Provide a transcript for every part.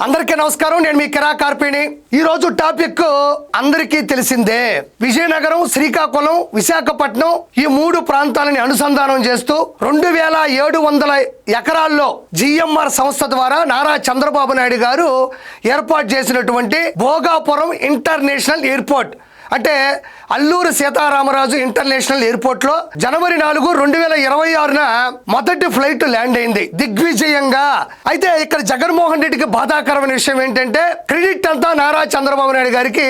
అందరికీ నమస్కారం. నేను మీ కిరా కార్పిణి. ఈ రోజు టాపిక్ అందరికీ తెలిసిందే. విజయనగరం, శ్రీకాకుళం, విశాఖపట్నం ఈ మూడు ప్రాంతాలని అనుసంధానం చేస్తూ 2700 ఎకరాల్లో జిఎంఆర్ సంస్థ ద్వారా నారా చంద్రబాబు నాయుడు గారు ఏర్పాటు చేసినటువంటి భోగాపురం ఇంటర్నేషనల్ ఎయిర్పోర్ట్ అంటే అల్లూరు సీతారామరాజు ఇంటర్నేషనల్ ఎయిర్పోర్ట్ లో జనవరి 4, 2026 మొదటి ఫ్లైట్ ల్యాండ్ అయింది దిగ్విజయంగా. అయితే ఇక్కడ జగన్మోహన్ రెడ్డికి బాధాకరమైన విషయం ఏంటంటే క్రెడిట్ అంతా నారా చంద్రబాబు నాయుడు గారికి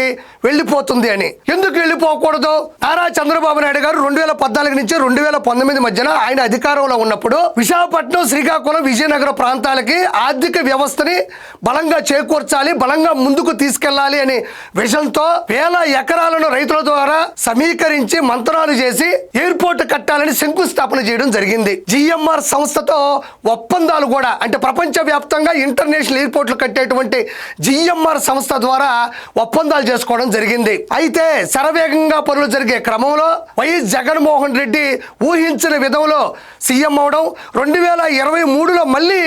వెళ్ళిపోతుంది అని. ఎందుకు వెళ్ళిపోకూడదు? నారా చంద్రబాబు నాయుడు గారు 2014 నుంచి 2019 మధ్యన ఆయన అధికారంలో ఉన్నప్పుడు విశాఖపట్నం, శ్రీకాకుళం, విజయనగరం ప్రాంతాలకి ఆర్థిక వ్యవస్థని బలంగా చేకూర్చాలి, బలంగా ముందుకు తీసుకెళ్లాలి అనే విషయంతో వేల ఎకరాలను రైతుల ద్వారా సమీకరించి మంత్రాలు చేసి ఎయిర్పోర్ట్ కట్టాలని శంకుస్థాపన చేయడం జరిగింది. జిఎంఆర్ సంస్థతో ఒప్పందాలు కూడా అంటే ప్రపంచ వ్యాప్తంగా ఇంటర్నేషనల్ ఎయిర్పోర్ట్లు కట్టేటువంటి జిఎంఆర్ సంస్థ ద్వారా ఒప్పందాలు చేసుకోవడం జరిగింది. అయితే శరవేగంగా పనులు జరిగే క్రమంలో వైఎస్ జగన్మోహన్ రెడ్డి ఊహించిన విధంలో సీఎం అవడం 2023లో మళ్ళీ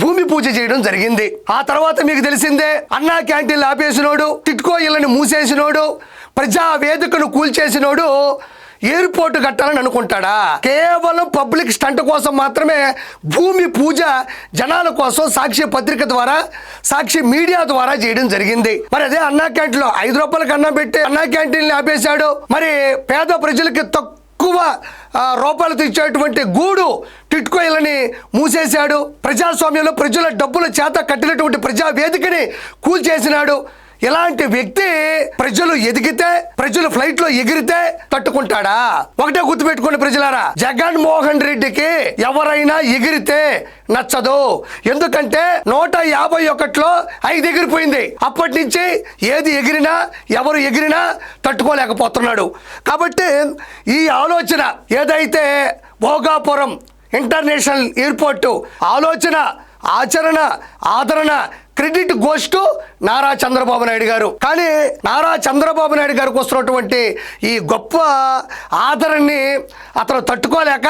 భూమి పూజ చేయడం జరిగింది. ఆ తర్వాత మీకు తెలిసిందే, అన్నా క్యాంటీన్లు ఆపేసినోడు, టిట్కో ఇళ్ళని మూసేసినోడు, ప్రజా వేదికను కూల్చేసినోడు ఎయిర్పోర్ట్ కట్టాలని అనుకుంటాడా? కేవలం పబ్లిక్ స్టంట్ కోసం మాత్రమే భూమి పూజ జనాల కోసం సాక్షి పత్రిక ద్వారా, సాక్షి మీడియా ద్వారా చేయడం జరిగింది. మరి అదే అన్నా క్యాంటీన్లో 5 రూపాయలకు అన్నం పెట్టి అన్నా క్యాంటీన్లు ఆపేశాడు. మరి పేద ప్రజలకి తక్కువ రూపాయలతో ఇచ్చేటువంటి గూడు టిట్కోయిలని మూసేశాడు. ప్రజాస్వామ్యంలో ప్రజల డబ్బుల చేత కట్టినటువంటి ప్రజా వేదికని కూల్చేసినాడు. ఇలాంటి వ్యక్తి ప్రజలు ఎదిగితే, ప్రజలు ఫ్లైట్ లో ఎగిరితే తట్టుకుంటాడా? ఒకటే గుర్తుపెట్టుకోండి ప్రజలారా, జగన్మోహన్ రెడ్డికి ఎవరైనా ఎగిరితే నచ్చదు. ఎందుకంటే 151లో 5 ఎగిరిపోయింది. అప్పటి నుంచి ఏది ఎగిరినా, ఎవరు ఎగిరినా తట్టుకోలేకపోతున్నాడు. కాబట్టి ఈ ఆలోచన ఏదైతే భోగాపురం ఇంటర్నేషనల్ ఎయిర్పోర్టు ఆలోచన, ఆచరణ, ఆదరణ, credit goes to Nara Chandrababu Naidu గారు. కానీ నారా చంద్రబాబు నాయుడు గారికి వస్తున్నటువంటి ఈ గొప్ప ఆదరణని అతను తట్టుకోలేక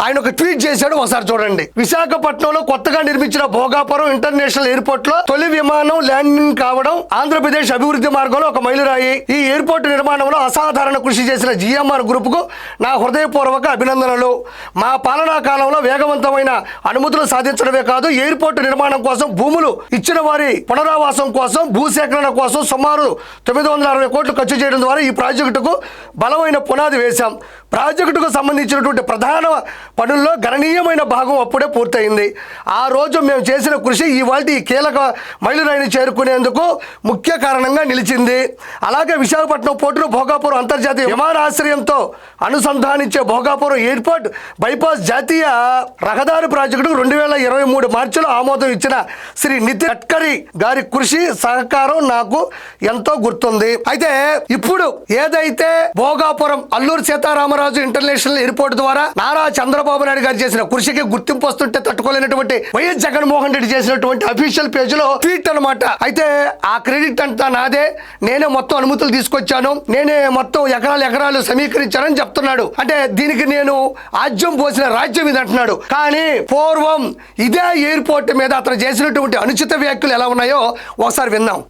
ఆయన ఒక ట్వీట్ చేశాడు. ఒకసారి చూడండి. విశాఖపట్నంలో కొత్తగా నిర్మించిన భోగాపురం ఇంటర్నేషనల్ ఎయిర్పోర్ట్ లో తొలి విమానం ల్యాండింగ్ కావడం ఆంధ్రప్రదేశ్ అభివృద్ధి మార్గంలో ఒక మైలురాయి. ఈ ఎయిర్పోర్ట్ నిర్మాణంలో అసాధారణ కృషి చేసిన జిఎంఆర్ గ్రూప్ కు నా హృదయపూర్వక అభినందనలు. మా పాలనా కాలంలో వేగవంతమైన అనుమతులు సాధించడమే కాదు, ఎయిర్పోర్ట్ నిర్మాణం కోసం భూములు ఇచ్చిన వారి పునరావాసం కోసం, భూసేకరణ కోసం సుమారు 960 కోట్లు ఖర్చు చేయడం ద్వారా ఈ ప్రాజెక్టుకు బలమైన పునాది వేశాం. ప్రాజెక్టుకు సంబంధించినటువంటి ప్రధాన పనుల్లో గణనీయమైన భాగం అప్పుడే పూర్తయింది. ఆ రోజు మేము చేసిన కృషి ఇవాళ ఈ కీలక మైలురాయిని చేరుకునేందుకు ముఖ్య కారణంగా నిలిచింది. అలాగే విశాఖపట్నం పోర్టును భోగాపురం అంతర్జాతీయ విమానాశ్రయంతో అనుసంధానించే భోగాపురం ఎయిర్పోర్ట్ బైపాస్ జాతీయ రహదారి ప్రాజెక్టుకు 2023 మార్చిలో ఆమోదం ఇచ్చిన శ్రీ నితిన్ గడ్కరీ గారి కృషి, సహకారం నాకు ఎంతో గుర్తుంది. అయితే ఇప్పుడు ఏదైతే భోగాపురం అల్లూరు సీతారామరాజు ఇంటర్నేషనల్ ఎయిర్పోర్ట్ ద్వారా నారా చంద్రబాబు నాయుడు గారు చేసిన కృషికి గుర్తింపు వస్తుంటే తట్టుకోలేనటువంటి వైఎస్ జగన్మోహన్ రెడ్డి చేసినటువంటి అఫీషియల్ పేజ్ లో ట్వీట్ అన్నమాట. అయితే ఆ క్రెడిట్ అంతా నాదే, నేనే మొత్తం అనుమతులు తీసుకొచ్చాను, నేనే మొత్తం ఎకరాలు సమీకరించానని చెప్తున్నాడు. అంటే దీనికి నేను ఆజ్యం పోసిన రాజ్యం ఇది అంటున్నాడు. కానీ పూర్వం ఇదే ఎయిర్పోర్ట్ మీద అతను చేసినటువంటి అనుచిత వ్యాఖ్యలు ఎలా ఉన్నాయో ఒకసారి విన్నాం.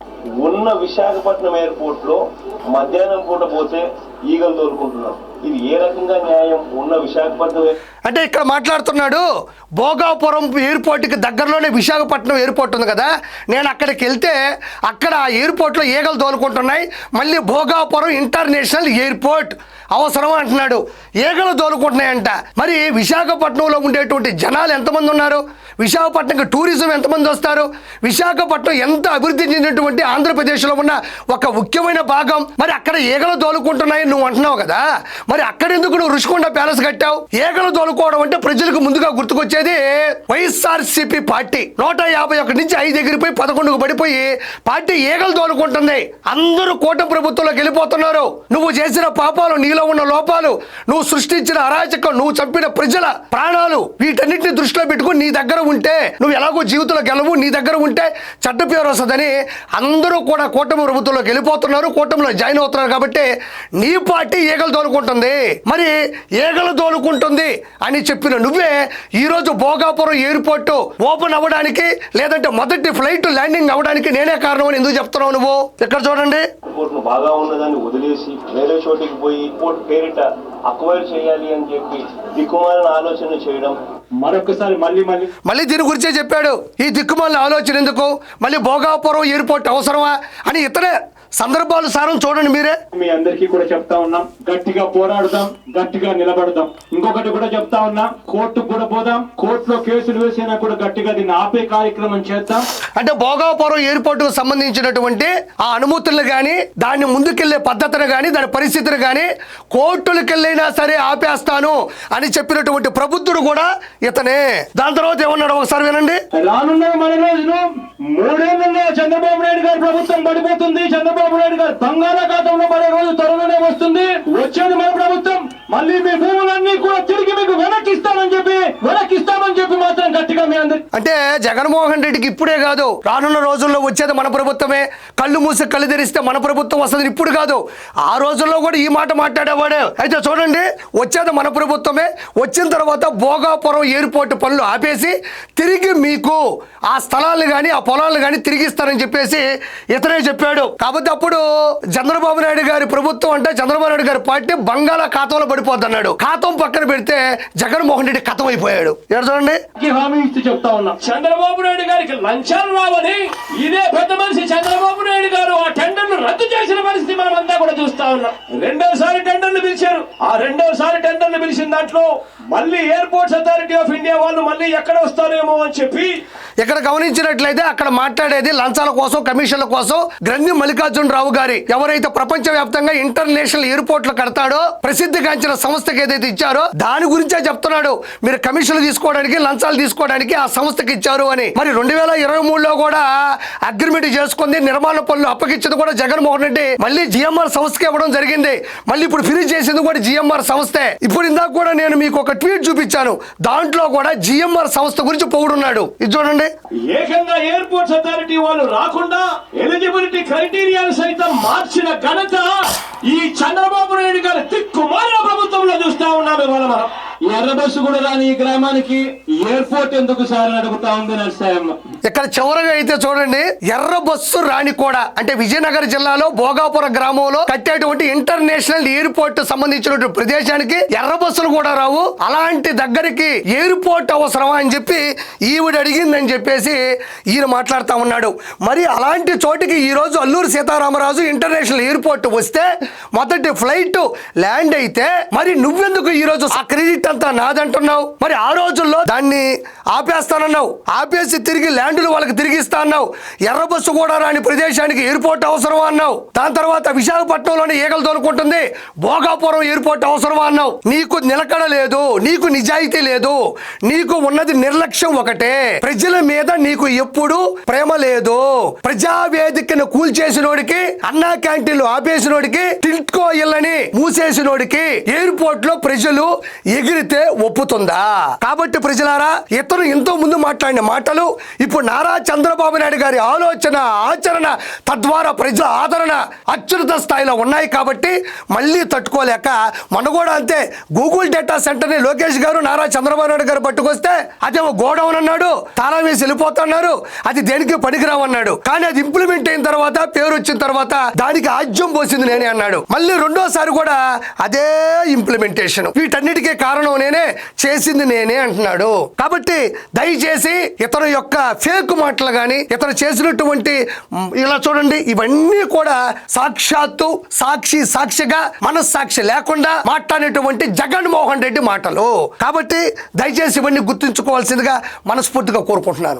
ఉన్న విశాఖపట్నం ఎయిర్పోర్ట్ లో మధ్యాహ్నం పూట పోతే ఈగలు దొరుకుంటున్నాం. ఇది ఏ రకంగా న్యాయం? ఉన్న విశాఖపట్నం అంటే ఇక్కడ మాట్లాడుతున్నాడు, భోగాపురం ఎయిర్పోర్ట్కి దగ్గరలోనే విశాఖపట్నం ఎయిర్పోర్ట్ ఉంది కదా, నేను అక్కడికి వెళ్తే అక్కడ ఆ ఎయిర్పోర్ట్లో ఈగలు దోలుకుంటున్నాయి, మళ్ళీ భోగాపురం ఇంటర్నేషనల్ ఎయిర్పోర్ట్ అవసరం అంటున్నాడు. ఈగలు దోలుకుంటున్నాయంట. మరి విశాఖపట్నంలో ఉండేటువంటి జనాలు ఎంతమంది ఉన్నారు? విశాఖపట్నంకి టూరిజం ఎంతమంది వస్తారు? విశాఖపట్నం ఎంత అభివృద్ధి చెందినటువంటి ఆంధ్రప్రదేశ్లో ఉన్న ఒక ముఖ్యమైన భాగం. మరి అక్కడ ఈగలు దోలుకుంటున్నాయి నువ్వు అంటున్నావు కదా, మరి అక్కడెందుకు నువ్వు రుషికొండ ప్యాలెస్ కట్టావు? ఈగలు దోలుకోవడం అంటే ప్రజలకు ముందుగా గుర్తుకొచ్చేది వైఎస్ఆర్సీపీ పార్టీ. 151 నుంచి 5 ఎగిరిపోయి 11కు పడిపోయి పార్టీ ఈగలు దోలుకుంటుంది. అందరూ కూటమి ప్రభుత్వంలోకి వెళ్ళిపోతున్నారు. నువ్వు చేసిన పాపాలు, నీలో ఉన్న లోపాలు, నువ్వు సృష్టించిన అరాచకం, నువ్వు చంపిన ప్రజల ప్రాణాలు, వీటన్నిటిని దృష్టిలో పెట్టుకుని నీ దగ్గర ఉంటే నువ్వు ఎలాగో జీవితంలో గెలవు, నీ దగ్గర ఉంటే చెడ్డ పేరు వస్తుందని అందరూ కూడా కూటమి ప్రభుత్వంలోకి వెళ్ళిపోతున్నారు, కూటమిలో జాయిన్ అవుతున్నారు. కాబట్టి నీ పార్టీ ఈగలు దోలుకుంటుంది. మరి ఈగలు దోలుకుంటుంది అని చెప్పిన నువ్వే ఈరోజు భోగాపురం ఎయిర్పోర్ట్ ఓపెన్ అవ్వడానికి లేదంటే మొదటి ఫ్లైట్ ల్యాండింగ్ అవ్వడానికి నేనే కారణం అని ఎందుకు చెప్తున్నావు నువ్వు? ఇక్కడ చూడండి, ఎయిర్పోర్ట్ బాగా ఉన్నదాన్ని వదిలేసి వేరే చోటికి పోయి ఎయిర్పోర్ట్ పేరిట అక్వైర్ చేయాలి అని చెప్పి దిక్కుమాలిన ఆలోచన చేయడం. మరొకసారి మళ్ళీ దీని గురించే చెప్పాడు. ఈ దిక్కుమాలిన ఆలోచన ఎందుకు, మళ్ళీ భోగాపురం ఎయిర్పోర్ట్ అవసరమా అని ఇతనే సందర్భాలు సారం చూడండి మీరే. మీ అందరికీ కూడా చెప్తా ఉన్నాం, గట్టిగా పోరాడదాం, గట్టిగా నిలబడదాం. ఇంకొకటి కూడా చెప్తా ఉన్నాం, కోర్టుకు కూడా పోదాం, కోర్టులో కేసులు వేసినా కూడా గట్టిగా దీన్ని ఆపే కార్యక్రమం చేద్దాం. అంటే భోగాపురం ఎయిర్పోర్ట్ కు సంబంధించినటువంటి ఆ అనుమతులను గాని, దాన్ని ముందుకెళ్లే పద్ధతిని గాని, దాని పరిస్థితిని గాని కోర్టులకు వెళ్ళైనా సరే ఆపేస్తాను అని చెప్పినటువంటి ప్రబుద్ధుడు కూడా ఇతనే. దాని తర్వాత ఏమన్నాడు ఒకసారి వినండి. రానున్న మన రోజులు 3 ఏళ్లలో చంద్రబాబు నాయుడు గారి ప్రభుత్వం పడిపోతుంది, చంద్రబాబు నాయుడు గారు బంగాళాఖాతంలో పడే రోజు త్వరలోనే వస్తుంది. వచ్చేది మన ప్రభుత్వం, మళ్ళీ మీ భూములన్నీ కూడా తిరిగి మీకు వెనక్కిస్తామని చెప్పి మాత్రం గట్టిగా మీ అందరి. అంటే జగన్మోహన్ రెడ్డికి ఇప్పుడే కాదు, రానున్న రోజుల్లో వచ్చేది మన ప్రభుత్వమే, కళ్ళు మూసి కళ్ళు తెరిస్తే మన ప్రభుత్వం వస్తుంది. ఇప్పుడు కాదు, ఆ రోజుల్లో కూడా ఈ మాట మాట్లాడేవాడే. అయితే చూడండి, వచ్చేది మన ప్రభుత్వమే, వచ్చిన తర్వాత భోగాపురం ఎయిర్పోర్ట్ పనులు ఆపేసి తిరిగి మీకు ఆ స్థలాలు కానీ ఆ పొలాలు కానీ తిరిగిస్తారని చెప్పేసి ఇతనే చెప్పాడు. కాబట్టి అప్పుడు చంద్రబాబు నాయుడు గారి ప్రభుత్వం అంటే చంద్రబాబు నాయుడు గారి పార్టీ బంగాళాఖాతంలో పడిపోద్ది అన్నాడు. ఖాతం పక్కన పెడితే జగన్మోహన్ రెడ్డి ఖతం అయిపోయాడు. చూడండి, హామీ ఇస్తూ చెప్తా ఉన్నాం, చంద్రబాబు నాయుడు గారికి లంచాలు రావని ఇదే పెద్ద మనిషి చంద్రబాబు నాయుడు గారు ఆ టెండర్ను రద్దు చేసిన పరిస్థితి మనం అంతా కూడా చూస్తా ఉన్నాం. రెండోసారి టెండర్లు పిలిచారు. ఆ రెండోసారి టెండర్లు పిలిచిన దాంట్లో మళ్ళీ ఎయిర్పోర్ట్స్ అథారిటీ ఆఫ్ ఇండియా వాళ్ళు మళ్ళీ ఎక్కడ వస్తారేమో అని చెప్పి ఇక్కడ గమనించినట్లయితే అక్కడ మాట్లాడేది లంచాల కోసం, కమిషన్ల కోసం. గ్రంథి మల్లికార్జున రావు గారి ఎవరైతే ప్రపంచవ్యాప్తంగా ఇంటర్నేషనల్ ఎయిర్పోర్ట్లు కడతాడో ప్రసిద్ధిగాంచిన సంస్థకి ఏదైతే ఇచ్చారో దాని గురించే చెప్తున్నాడు. మీరు కమిషన్లు తీసుకోవడానికి, లంచాలు తీసుకోవడానికి ఆ సంస్థకి ఇచ్చారు అని. మరి 2023లో కూడా అగ్రిమెంట్ చేసుకుంది, నిర్మాణ పనులు అప్పగించింది కూడా జగన్మోహన్ రెడ్డి మళ్ళీ జిఎంఆర్ సంస్థకి ఇవ్వడం జరిగింది. మళ్ళీ ఇప్పుడు ఫినిష్ చేసింది కూడా జిఎంఆర్ సంస్థే. ఇప్పుడు ఇందాక కూడా నేను మీకు ఒక ట్వీట్ చూపించాను, దాంట్లో కూడా జిఎంఆర్ సంస్థ గురించి పొగుడున్నాడు. ఇది చూడండి, ఏకంగా ఎయిర్పోర్ట్స్ అథారిటీ వాళ్ళు రాకుండా ఎలిజిబిలిటీ క్రైటీరియాను సైతం మార్చిన ఘనత ఈ చంద్రబాబు నాయుడు గారి దిక్కుమాలిన ప్రభుత్వంలో చూస్తా ఉన్నాం. ఇవాళ మనం ఎర్ర బస్సు కూడా రాని ఈ గ్రామానికి ఎయిర్పోర్ట్ ఎందుకు సార్ అని అడుగుతా ఉంది నర్సాయమ్మ. ఇక్కడ చివరగా అయితే చూడండి, ఎర్ర బస్సు రాని కూడా అంటే విజయనగరం జిల్లాలో భోగాపురం గ్రామంలో కట్టేటువంటి ఇంటర్నేషనల్ ఎయిర్పోర్ట్ సంబంధించినటువంటి ప్రదేశానికి ఎర్ర బస్సులు కూడా రావు. అలాంటి దగ్గరికి ఎయిర్పోర్ట్ అవసరమా అని చెప్పి ఈవిడ అడిగిందని చెప్పేసి ఈయన మాట్లాడుతూ ఉన్నాడు. మరి అలాంటి చోటికి ఈ రోజు అల్లూరు సీతారామరాజు ఇంటర్నేషనల్ ఎయిర్పోర్ట్ వస్తే మొదటి ఫ్లైట్ ల్యాండ్ అయితే మరి నువ్వెందుకు ఈ రోజు ఆ క్రెడిట్ అంతా నాదంటున్నావు? మరి ఆ రోజుల్లో దాన్ని ఆపేస్తానన్నావు, ఆపేసి తిరిగి ల్యాండ్లు వాళ్ళకి తిరిగిస్తా అన్నావు. ఎర్ర బస్సు కూడా రాని ప్రదేశానికి ఎయిర్పోర్ట్ అవసరం అన్నావు. దాని తర్వాత విశాఖపట్నంలోని ఈగలు తోలుకుంటుంది భోగాపురం ఎయిర్పోర్ట్ అవసరం అన్నావు. నీకు నిలకడ లేదు, నీకు నిజాయితీ లేదు, నీకు ఉన్నది నిర్లక్ష్యం ఒకటే. ప్రజల మీద నీకు ఎప్పుడు ప్రేమ లేదు. ప్రజావేదికను కూల్చేసినోడికి, అన్నా క్యాంటీన్లు ఆపేసినోడికి, టిల్ట్కో ఇళ్ళని మూసేసినోడికి ఎయిర్పోర్ట్ లో ప్రజలు ఎగిరితే ఒప్పుతుందా? కాబట్టి ప్రజలారా, ఇతను ఎంతో ముందు మాట్లాడిన మాటలు ఇప్పుడు నారా చంద్రబాబు నాయుడు గారి ఆలోచన, ఆచరణ, తద్వారా ప్రజల ఆదరణ అత్యున్నత స్థాయిలో ఉన్నాయి. కాబట్టి మళ్ళీ తట్టుకోలేక మొన్న కూడా అంతే, గూగుల్ డేటా సెంటర్ ని లోకేష్ గారు నారా చంద్రబాబు నాయుడు గారు పట్టుకొస్తే అదేమో గోడౌన్ అన్నాడు, తాళం వేసి వెళ్ళిపోతున్నారు, అది దేనికి పనికిరావన్నాడు. కానీ అది ఇంప్లిమెంట్ అయిన తర్వాత, పేరు వచ్చిన తర్వాత దానికి ఆజ్యం పోసింది నేనే అన్నాడు. మళ్ళీ రెండోసారి కూడా అదే ఇంప్లిమెంటేషన్. వీటన్నిటికీ కారణం నేనే, చేసింది నేనే అంటున్నాడు. కాబట్టి దయచేసి ఇతను యొక్క ఫేక్ మాటలు కానీ, ఇతను చేసినటువంటి ఇలా చూడండి, ఇవన్నీ కూడా సాక్షాత్తు సాక్షిగా మనస్సాక్షి లేకుండా మాట్లాడేటువంటి జగన్మోహన్ రెడ్డి మాటలు. కాబట్టి దయచేసి ఇవన్నీ గుర్తుంచుకోవాల్సిందిగా మనస్ఫూర్తిగా కోరుకుంటున్నాను.